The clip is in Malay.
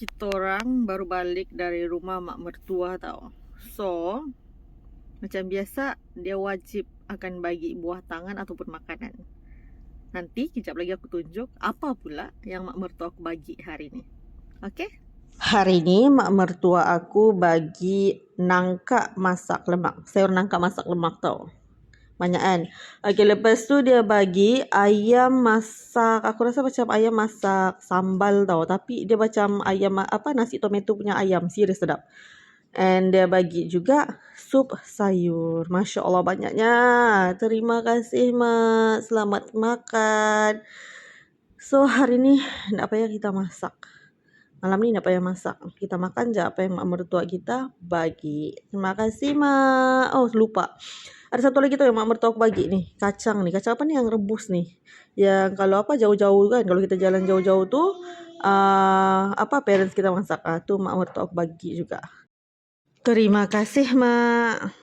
Kita orang baru balik dari rumah mak mertua tau. So, macam biasa, dia wajib akan bagi buah tangan ataupun makanan. Nanti kejap lagi aku tunjuk apa pula yang mak mertua aku bagi hari ni. Okay? Hari ni mak mertua aku bagi nangka masak lemak. Sayur nangka masak lemak tau. Banyak kan? Okay, lepas tu dia bagi ayam masak, aku rasa macam ayam masak sambal tau. Tapi dia macam ayam, nasi tomato punya ayam. Serius sedap. And dia bagi juga sup sayur. Masya Allah banyaknya. Terima kasih mak. Selamat makan. So hari ni tak payah kita masak. Malam ni tak payah masak. Kita makan je apa yang mak mertua kita bagi. Terima kasih mak. Oh lupa. Ada satu lagi tau yang mak mertua aku bagi ni. Kacang ni. Kacang apa ni yang rebus ni. Yang kalau jauh-jauh kan. Kalau kita jalan jauh-jauh tu. Parents kita masak. Tu mak mertua aku bagi juga. Terima kasih mak.